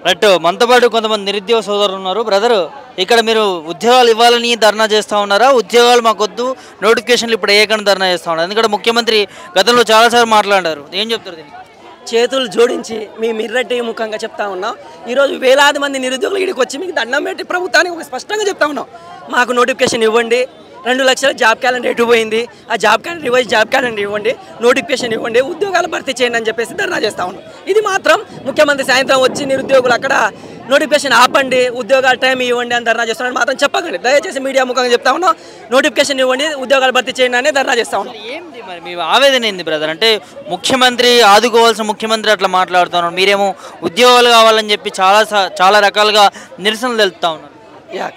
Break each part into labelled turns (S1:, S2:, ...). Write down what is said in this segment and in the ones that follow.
S1: Right మనతో పాటు కొంతమంది నిరుద్యోగ సోదరులు ఉన్నారు. బ్రదర్, ఇక్కడ మీరు ఉద్యోగాలు ఇవ్వాలని ధర్నా చేస్తూ ఉన్నారా? ఉద్యోగాలు మాకొద్దు, నోటిఫికేషన్లు ఇప్పుడు ఏకని ధర్నా చేస్తూ ఉన్నారు. ఎందుకంటే ముఖ్యమంత్రి గతంలో చాలాసార్లు మాట్లాడారు. ఏం చెప్తారు దీనికి?
S2: చేతులు జోడించి మీ మిర్రటి ముఖంగా చెప్తా ఉన్నాం. ఈరోజు వేలాది మంది నిరుద్యోగులు ఇక్కడికి వచ్చి మీకు దండం పెట్టి ప్రభుత్వానికి ఒక స్పష్టంగా చెప్తా ఉన్నాం. మాకు నోటిఫికేషన్ ఇవ్వండి, 2 లక్షల జాబ్ క్యాలెండర్ ఎటు పోయింది, ఆ job calendar revise job calendar ఇవ్వండి, నోటిఫికేషన్ ఇవ్వండి, ఉద్యోగాలు భర్తీ చేయండి అని చెప్పేసి ధర్నా చేస్తా ఉన్నాం. ఇది మాత్రం ముఖ్యమంత్రి సాయంత్రం వచ్చి నిరుద్యోగులు అక్కడ నోటిఫికేషన్ ఆపండి, ఉద్యోగాల టైం ఇవ్వండి అని ధర్నా చేస్తున్నారని మాత్రం చెప్పకండి. దయచేసి మీడియా ముఖంగా చెప్తా ఉన్నాం, నోటిఫికేషన్ ఇవ్వండి, ఉద్యోగాలు భర్తీ చేయండి అని ధర్నా చేస్తా ఉన్నాం.
S1: ఏంటి మరి మీ ఆవేదన ఏంది బ్రదర్? అంటే ముఖ్యమంత్రి ఆదుకోవాల్సిన ముఖ్యమంత్రి అట్లా మాట్లాడుతున్నారు, మీరేమో ఉద్యోగాలు కావాలని చెప్పి చాలా రకాలుగా నిరసనలు తెలుపుతా ఉన్నారు.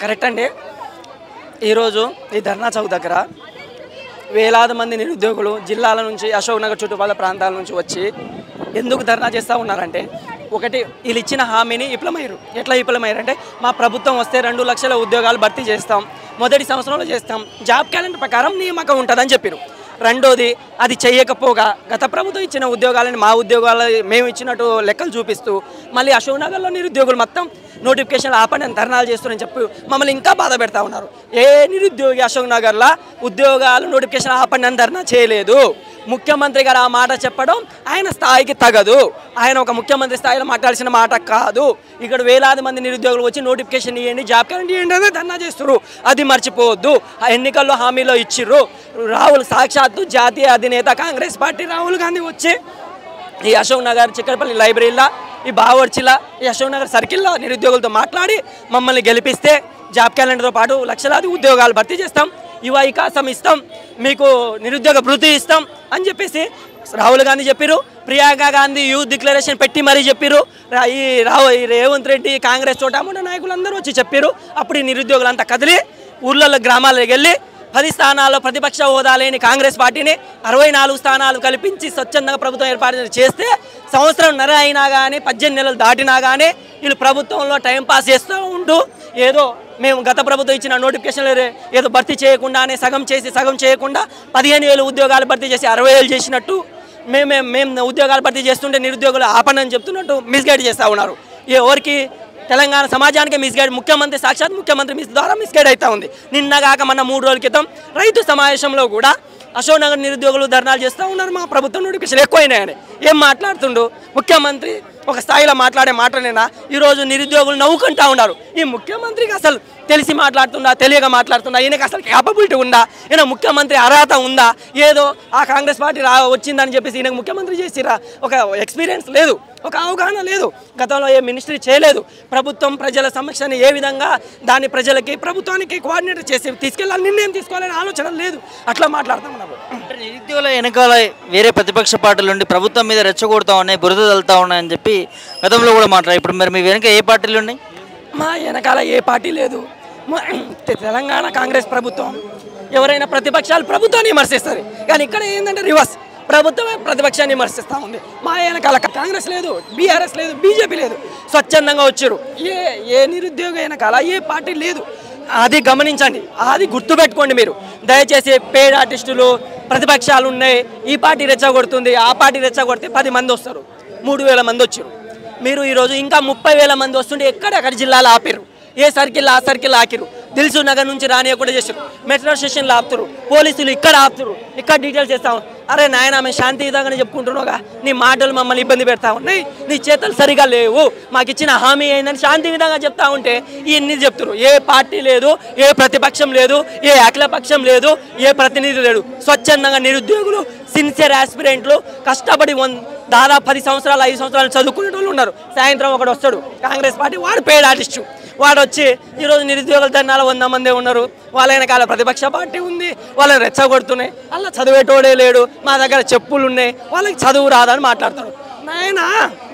S2: కరెక్ట్ అండి. ఈరోజు ఈ ధర్నా చౌక్ దగ్గర వేలాది మంది నిరుద్యోగులు జిల్లాల నుంచి, అశోక్ నగర్ చుట్టుపక్కల ప్రాంతాల నుంచి వచ్చి ఎందుకు ధర్నా చేస్తూ ఉన్నారంటే, ఒకటి వీళ్ళు ఇచ్చిన హామీని విఫలమయ్యారు. ఎట్లా విఫలమయ్యారు అంటే, మా ప్రభుత్వం వస్తే 2 లక్షల ఉద్యోగాలు భర్తీ చేస్తాం, మొదటి సంవత్సరంలో చేస్తాం, జాబ్ క్యాలెండర్ ప్రకారం నియామకం ఉంటుందని చెప్పారు. రెండోది, అది చేయకపోగా గత ప్రభుత్వం ఇచ్చిన ఉద్యోగాలని మా ఉద్యోగాలు మేము ఇచ్చినట్టు లెక్కలు చూపిస్తూ మళ్ళీ అశోక్ నగర్లో నిరుద్యోగులు మొత్తం నోటిఫికేషన్లు ఆపండి అని ధర్నాలు చేస్తున్నారని చెప్పి మమ్మల్ని ఇంకా బాధ పెడతా ఉన్నారు. ఏ నిరుద్యోగి అశోక్ నగర్లో ఉద్యోగాలు నోటిఫికేషన్ ఆపండి అని ధర్నా చేయలేదు. ముఖ్యమంత్రి గారు ఆ మాట చెప్పడం ఆయన స్థాయికి తగదు. ఆయన ఒక ముఖ్యమంత్రి స్థాయిలో మాట్లాడాల్సిన మాట కాదు. ఇక్కడ వేలాది మంది నిరుద్యోగులు వచ్చి నోటిఫికేషన్ ఇవ్వండి, జాబ్ క్యాలెండర్ ఇవ్వండి అని ధర్నా చేస్తున్నారు. అది మర్చిపోవద్దు. ఆ ఎన్నికల్లో హామీలో ఇచ్చిర్రు. రాహుల్ సాక్షాత్తు జాతీయ అధినేత కాంగ్రెస్ పార్టీ రాహుల్ గాంధీ వచ్చి ఈ అశోక్ నగర్ చిక్కడపల్లి లైబ్రరీలో, ఈ బావర్చిలా, ఈ అశోక్ నగర్ సర్కిల్లో నిరుద్యోగులతో మాట్లాడి మమ్మల్ని గెలిపిస్తే జాబ్ క్యాలెండర్తో పాటు లక్షలాది ఉద్యోగాలు భర్తీ చేస్తాం, యువ వికాసం ఇస్తాం, మీకు నిరుద్యోగ భృతి ఇస్తాం అని చెప్పేసి రాహుల్ గాంధీ చెప్పారు. ప్రియాంక గాంధీ యూత్ డిక్లరేషన్ పెట్టి మరీ చెప్పారు. ఈ రేవంత్ రెడ్డి, కాంగ్రెస్ చోటామూట నాయకులు అందరూ వచ్చి చెప్పారు. అప్పుడు ఈ నిరుద్యోగులంతా కదిలి ఊళ్ళల్లో గ్రామాలకు వెళ్ళి 10 స్థానాల్లో ప్రతిపక్ష హోదా లేని కాంగ్రెస్ పార్టీని 64 స్థానాలు కల్పించి స్వచ్ఛందంగా ప్రభుత్వం ఏర్పాటు చేస్తే సంవత్సరంన్నర అయినా కానీ 18 నెలలు దాటినా కానీ వీళ్ళు ప్రభుత్వంలో టైంపాస్ చేస్తూ ఉంటూ ఏదో మేము గత ప్రభుత్వం ఇచ్చిన నోటిఫికేషన్లు ఏదో భర్తీ చేయకుండానే సగం చేసి సగం చేయకుండా 15,000 ఉద్యోగాలు భర్తీ చేసి 60,000 చేసినట్టు మేము ఉద్యోగాలు భర్తీ చేస్తుంటే నిరుద్యోగులు ఆపనని చెప్తున్నట్టు మిస్గైడ్ చేస్తూ ఉన్నారు. ఎవరికి? తెలంగాణ సమాజానికి మిస్గైడ్. ముఖ్యమంత్రి సాక్షాత్ ముఖ్యమంత్రి ద్వారా మిస్గైడ్ అవుతా ఉంది. నిన్నగాక మన 3 రోజుల క్రితం రైతు సమావేశంలో కూడా అశోక్ నగర్ నిరుద్యోగులు ధర్నాలు చేస్తూ ఉన్నారు. మా ప్రభుత్వం నోటిఫికేషన్ ఎక్కువైనాయని ఏం మాట్లాడుతుండు ముఖ్యమంత్రి? ఒక స్థాయిలో మాట్లాడే మాటనేనా? ఈరోజు నిరుద్యోగులు నవ్వుకుంటా ఉన్నారు. ఈ ముఖ్యమంత్రికి అసలు తెలిసి మాట్లాడుతుందా, తెలియక మాట్లాడుతుందా? ఈయనకి అసలు క్యాపబిలిటీ ఉందా? ఈయన ముఖ్యమంత్రి అర్హత ఉందా? ఏదో ఆ కాంగ్రెస్ పార్టీ వచ్చిందని చెప్పేసి ఈయనకు ముఖ్యమంత్రి చేసిరా? ఒక ఎక్స్పీరియన్స్ లేదు, ఒక అవగాహన లేదు, గతంలో ఏ మినిస్ట్రీ చేయలేదు. ప్రభుత్వం ప్రజల సమస్యని ఏ విధంగా దాన్ని ప్రజలకి ప్రభుత్వానికి కోఆర్డినేట్ చేసి తీసుకెళ్ళాలి, నిర్ణయం తీసుకోవాలని ఆలోచన లేదు. అట్లా మాట్లాడుతాం.
S1: నిరుద్యోగుల వెనకాల వేరే ప్రతిపక్ష పార్టీలు ఉండి ప్రభుత్వం మీద రెచ్చగొడతా ఉన్నాయి, బురద తల్లుతా ఉన్నాయని చెప్పి గతంలో కూడా మాట్లాడారు. ఇప్పుడు మరి మీ వెనక ఏ పార్టీలు ఉన్నాయి?
S2: మా వెనకాల ఏ పార్టీ లేదు. తెలంగాణ కాంగ్రెస్ ప్రభుత్వం ఎవరైనా ప్రతిపక్షాలు ప్రభుత్వాన్ని విమర్శిస్తారు, కానీ ఇక్కడ ఏంటంటే రివర్స్, ప్రభుత్వమే ప్రతిపక్షాన్ని విమర్శిస్తూ ఉంది. మా వెనకాల కాంగ్రెస్ లేదు, బీఆర్ఎస్ లేదు, బీజేపీ లేదు, స్వచ్ఛందంగా వచ్చారు. ఏ నిరుద్యోగ వెనకాల ఏ పార్టీ లేదు. అది గమనించండి, అది గుర్తుపెట్టుకోండి మీరు దయచేసి. పేడ్ ఆర్టిస్టులు ప్రతిపక్షాలు ఉన్నాయి, ఈ పార్టీ రెచ్చగొడుతుంది, ఆ పార్టీ రెచ్చగొడితే 10 మంది వస్తారు, 3,000 మంది వచ్చారు. మీరు ఈరోజు ఇంకా 30,000 మంది వస్తుంటే ఎక్కడెక్కడ జిల్లాలు ఆపారు, ఏ సర్కిల్ ఆ సర్కిల్ ఆకిరు, దిల్సు నగర్ నుంచి రానియకుండా చేశారు, మెట్రో స్టేషన్లో ఆపుతారు, పోలీసులు ఇక్కడ ఆపుతారు, ఇక్కడ డీటెయిల్స్ చేస్తాం. అరే నాయన, మేము శాంతియుతంగానే చెప్పుకుంటున్నావుగా, నీ మాటలు మమ్మల్ని ఇబ్బంది పెడతా ఉన్నాయి, నీ చేతలు సరిగా లేవు, మాకు ఇచ్చిన హామీ ఏందని శాంతియుతంగా చెప్తా ఉంటే ఇవన్నీ చెప్తారు. ఏ పార్టీ లేదు, ఏ ప్రతిపక్షం లేదు, ఏ అఖిలపక్షం లేదు, ఏ ప్రతినిధి లేడు. స్వచ్ఛందంగా నిరుద్యోగులు, సిన్సియర్ ఆస్పిరెంట్లు కష్టపడి దాదాపు 10 సంవత్సరాలు 5 సంవత్సరాలు చదువుకునే వాళ్ళు ఉన్నారు. సాయంత్రం ఒకడు వస్తాడు కాంగ్రెస్ పార్టీ, వాడు పేడ్ ఆర్టిస్టు, వాడు వచ్చి ఈరోజు నిరుద్యోగుల ధర్నాలు 100 మందే ఉన్నారు. వాళ్ళ వెనకాల ప్రతిపక్ష పార్టీ ఉంది, వాళ్ళని రెచ్చగొడుతున్నాయి. అలా చదివేటోడే లేడు, మా దగ్గర చెప్పులు ఉన్నాయి, వాళ్ళకి చదువు రాదని మాట్లాడతారు. నాయనా,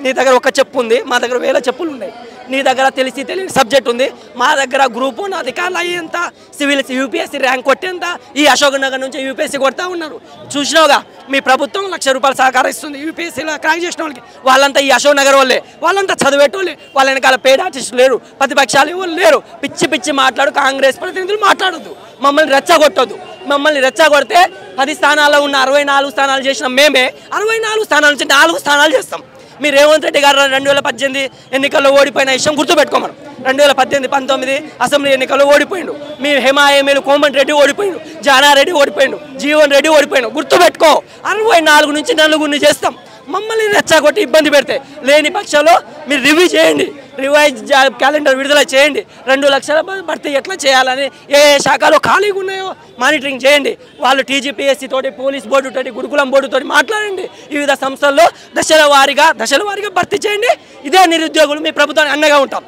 S2: నీ దగ్గర ఒక చెప్పు ఉంది, మా దగ్గర 1000 చెప్పులు ఉన్నాయి. నీ దగ్గర తెలియని సబ్జెక్ట్ ఉంది, మా దగ్గర గ్రూప్ 1 అధికారులు అయ్యేంత, సివిల్ యూపీఎస్సీ ర్యాంక్ కొట్టేంత ఈ అశోక్ నగర్ నుంచి యూపీఎస్సీ కొడతా ఉన్నారు. చూసినావుగా, మీ ప్రభుత్వం ₹1,00,000 సహకారం ఇస్తుంది యూపీఎస్సీలో క్రాక్ చేసిన వాళ్ళకి. వాళ్ళంతా ఈ అశోక్ నగర్ వాళ్ళే, వాళ్ళంతా చదివేటోళ్ళే. వాళ్ళ వెనకాల పేడ్ ఆర్టిస్టులు లేరు, ప్రతిపక్షాలు ఎవరు లేరు. పిచ్చి పిచ్చి మాట్లాడు, కాంగ్రెస్ ప్రతినిధులు మాట్లాడొద్దు, మమ్మల్ని రెచ్చగొట్టొద్దు. మమ్మల్ని రెచ్చగొడితే 10 స్థానాల్లో ఉన్న 64 స్థానాలు చేసిన మేమే 64 స్థానాల నుంచి 4 స్థానాలు చేస్తాం. మీరు రేవంత్ రెడ్డి గారు 2018 ఎన్నికల్లో ఓడిపోయిన విషయం గుర్తుపెట్టుకోమను. 2018, 19 అసెంబ్లీ ఎన్నికల్లో ఓడిపోయిండు. మీ హేమాయమేలు కోమటి రెడ్డి ఓడిపోయిండు, జానారెడ్డి ఓడిపోయిండు, జీవన్ రెడ్డి ఓడిపోయిండు. గుర్తుపెట్టుకో, 64 నుంచి 4 చేస్తాం. మమ్మల్ని రెచ్చగొట్టి ఇబ్బంది పెడితే లేని పక్షంలో మీరు రివ్యూ చేయండి, రివైజ్ క్యాలెండర్ విడుదల చేయండి. 2 లక్షల భర్తీ ఎట్లా చేయాలని ఏ శాఖలో ఖాళీగా ఉన్నాయో మానిటరింగ్ చేయండి. వాళ్ళు టీజీపీఎస్సీ తోటి, పోలీస్ బోర్డు తోటి, గురుకులం బోర్డు తోటి మాట్లాడండి. వివిధ సంస్థల్లో దశల వారీగా భర్తీ చేయండి. ఇదే నిరుద్యోగులు మీ ప్రభుత్వానికి అండగా ఉంటాం.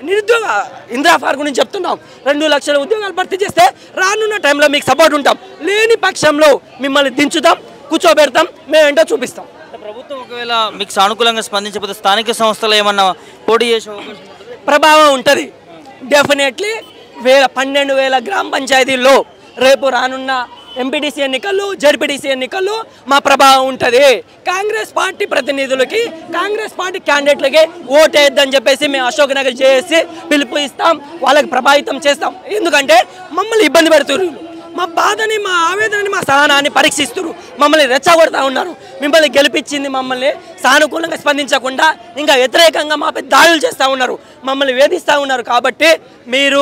S2: నిరుద్యోగ ఇంద్రాఫార్ గురించి చెప్తున్నాం. 2 లక్షల ఉద్యోగాలు భర్తీ చేస్తే రానున్న టైంలో మీకు సపోర్ట్ ఉంటాం. లేని పక్షంలో మిమ్మల్ని దించుతాం, కూర్చోబెడతాం, మేము ఏంటో చూపిస్తాం.
S1: ప్రభుత్వం ఒకవేళ మీకు సానుకూలంగా స్పందించకపోతే స్థానిక సంస్థలు ఏమన్నా పోటీ చేసే
S2: ప్రభావం ఉంటుంది. డెఫినెట్లీ 12,000 గ్రామ పంచాయతీల్లో రేపు రానున్న ఎంపీటీసీ ఎన్నికల్లో, జడ్పీటీసీ ఎన్నికల్లో మా ప్రభావం ఉంటుంది. కాంగ్రెస్ పార్టీ ప్రతినిధులకి, కాంగ్రెస్ పార్టీ క్యాండిడేట్లకి ఓటేద్దని చెప్పేసి మేము అశోక్ నగర్ చేసి పిలుపు ఇస్తాం, వాళ్ళకి ప్రభావితం చేస్తాం. ఎందుకంటే మమ్మల్ని ఇబ్బంది పెడుతున్నారు, మా బాధని, మా ఆవేదనని, మా సహనాన్ని పరీక్షిస్తున్నారు, మమ్మల్ని రెచ్చగొడతా ఉన్నారు. మిమ్మల్ని గెలిపించింది మమ్మల్ని సానుకూలంగా స్పందించకుండా ఇంకా వ్యతిరేకంగా మాపై దాడులు చేస్తూ ఉన్నారు, మమ్మల్ని వేధిస్తూ ఉన్నారు. కాబట్టి మీరు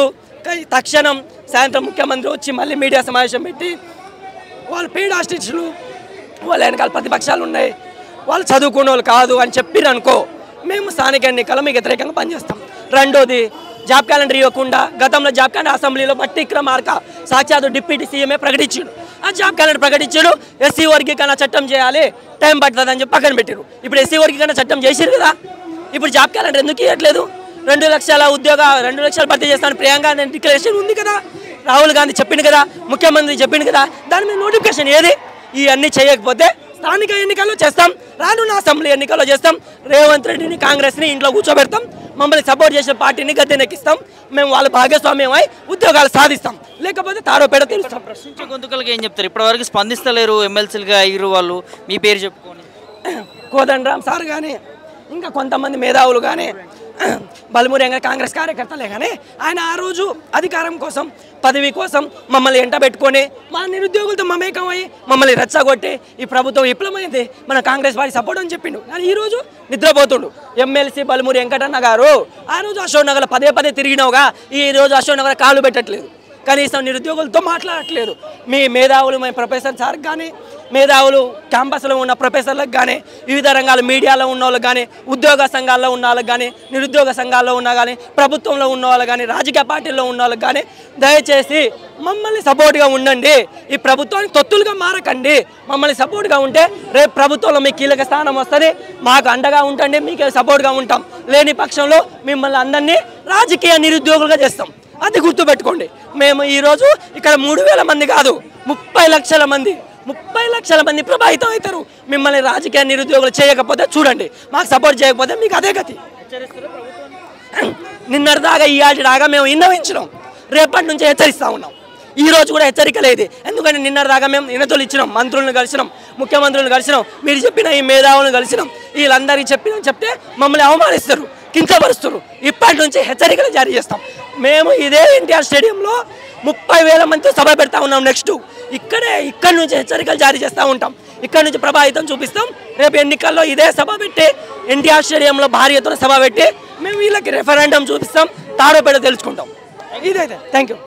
S2: తక్షణం సాయంత్రం ముఖ్యమంత్రి వచ్చి మళ్ళీ మీడియా సమావేశం పెట్టి వాళ్ళు పెయిడ్ హాస్టేజ్లు, వాళ్ళ వెనకాల ప్రతిపక్షాలు ఉన్నాయి, వాళ్ళు చదువుకునే వాళ్ళు కాదు అని చెప్పిరనుకో, మేము స్థానిక ఎన్నికల్లో మీకు వ్యతిరేకంగా పనిచేస్తాం. రెండోది, జాబ్ క్యాలెండర్ ఇవ్వకుండా గతంలో జాబ్ క్యాలెండర్ అసెంబ్లీలో బట్టి విక్రమార్క సాక్షాత్ డిప్యూటీ సీఎంఏ ప్రకటించాడు. ఆ జాబ్ క్యాలెండర్ ప్రకటించాడు, ఎస్సీ వర్గీకరణ చట్టం చేయాలి, టైం పడుతుంది అని చెప్పి పక్కన పెట్టారు. ఇప్పుడు ఎస్సీ వర్గీకరణ చట్టం చేసారు కదా, ఇప్పుడు జాబ్ క్యాలెండర్ ఎందుకు ఇవ్వట్లేదు? 2 లక్షల 2 లక్షలు భర్తీ చేస్తాను ప్రియాంక డిక్లరేషన్ ఉంది కదా, రాహుల్ గాంధీ చెప్పింది కదా, ముఖ్యమంత్రి చెప్పింది కదా, దాని మీద నోటిఫికేషన్ ఏది? ఇవన్నీ చేయకపోతే స్థానిక ఎన్నికల్లో చేస్తాం, రానున్న అసెంబ్లీ ఎన్నికల్లో చేస్తాం. రేవంత్ రెడ్డిని, కాంగ్రెస్ని ఇంట్లో కూర్చోబెడతాం, మమ్మల్ని సపోర్ట్ చేసే పార్టీని గద్దెనెక్కిస్తాం, మేము వాళ్ళ భాగస్వామ్యమై ఉద్యోగాలు సాధిస్తాం, లేకపోతే తారోపేడ తెలుస్తాం.
S1: ప్రశ్నించే గొంతుకలకి ఏం చెప్తారు? ఇప్పటివరకు స్పందిస్తలేరు ఎమ్మెల్సీలుగా అయ్యారు వాళ్ళు, మీ పేరు చెప్పుకొని.
S2: కోదండరామ్ సార్ కానీ, ఇంకా కొంతమంది మేధావులు కానీ, బలమురియంగా కాంగ్రెస్ కార్యకర్తలే కానీ, ఆయన ఆ రోజు అధికారం కోసం, పదవి కోసం మమ్మల్ని ఎంట పెట్టుకొని మా నిరుద్యోగులతో మమేకమై మమ్మల్ని రెచ్చగొట్టి ఈ ప్రభుత్వం విప్లవమైంది, మన కాంగ్రెస్ పార్టీ సపోర్ట్ అని చెప్పిండు. కానీ ఈరోజు నిద్రపోతుండు. ఎమ్మెల్సీ బలమురి వెంకటన్న గారు ఆ రోజు అశోక్ నగర్ పదే తిరిగినావుగా, ఈరోజు అశోక్ నగర్ కాలు పెట్టట్లేదు, కనీసం నిరుద్యోగులతో మాట్లాడట్లేదు. మీ మేధావులు, మీ ప్రొఫెసర్ సార్ కానీ, మేధావులు క్యాంపస్లో ఉన్న ప్రొఫెసర్లకు కానీ, వివిధ రంగాల మీడియాలో ఉన్న వాళ్ళకి కానీ, ఉద్యోగ సంఘాల్లో ఉన్న వాళ్ళకి కానీ, నిరుద్యోగ సంఘాల్లో ఉన్న కానీ, ప్రభుత్వంలో ఉన్న వాళ్ళకి కానీ, రాజకీయ పార్టీల్లో ఉన్న వాళ్ళకి కానీ, దయచేసి మమ్మల్ని సపోర్ట్గా ఉండండి, ఈ ప్రభుత్వానికి తొత్తులుగా మారకండి. మమ్మల్ని సపోర్ట్గా ఉంటే రేపు ప్రభుత్వంలో మీకు కీలక స్థానం వస్తుంది, మాకు అండగా ఉంటండి, మీకు సపోర్ట్గా ఉంటాం. లేని పక్షంలో మిమ్మల్ని అందరినీ రాజకీయ నిరుద్యోగులుగా చేస్తాం. అది గుర్తుపెట్టుకోండి. మేము ఈరోజు ఇక్కడ 3,000 మంది కాదు, 30 లక్షల మంది ప్రభావితం అవుతారు. మిమ్మల్ని రాజకీయ నిరుద్యోగులు చేయకపోతే చూడండి, మాకు సపోర్ట్ చేయకపోతే మీకు అదే గతి. నిన్నటిదాకా ఇవాటి దాకా మేము విన్నవించినాం, రేపటి నుంచి హెచ్చరిస్తూ ఉన్నాం. ఈ రోజు కూడా హెచ్చరిక లేదు. ఎందుకంటే నిన్నటిదాకా మేము వినతులు ఇచ్చినాం, మంత్రులను కలిసినాం, ముఖ్యమంత్రులను కలిసినాం, మీరు చెప్పిన ఈ మేధావులను కలిసినాం. వీళ్ళందరికీ చెప్తే మమ్మల్ని అవమానిస్తారు, కించపరుస్తారు. ఇప్పటి నుంచి హెచ్చరికలు జారీ చేస్తాం. మేము ఇదే ఎన్టీఆర్ స్టేడియంలో 30,000 మందితో సభ పెడతా ఉన్నాం. నెక్స్ట్ ఇక్కడి నుంచి హెచ్చరికలు జారీ చేస్తూ ఉంటాం, ఇక్కడ నుంచి ప్రభావితం చూపిస్తాం. రేపు ఎన్నికల్లో ఇదే సభ పెట్టి, ఎన్టీఆర్ స్టేడియంలో భారీ ఎత్తున సభ పెట్టి మేము వీళ్ళకి రెఫరెండం చూపిస్తాం, తాడోపేడ తెలుసుకుంటాం. ఇదైతే థ్యాంక్ యూ.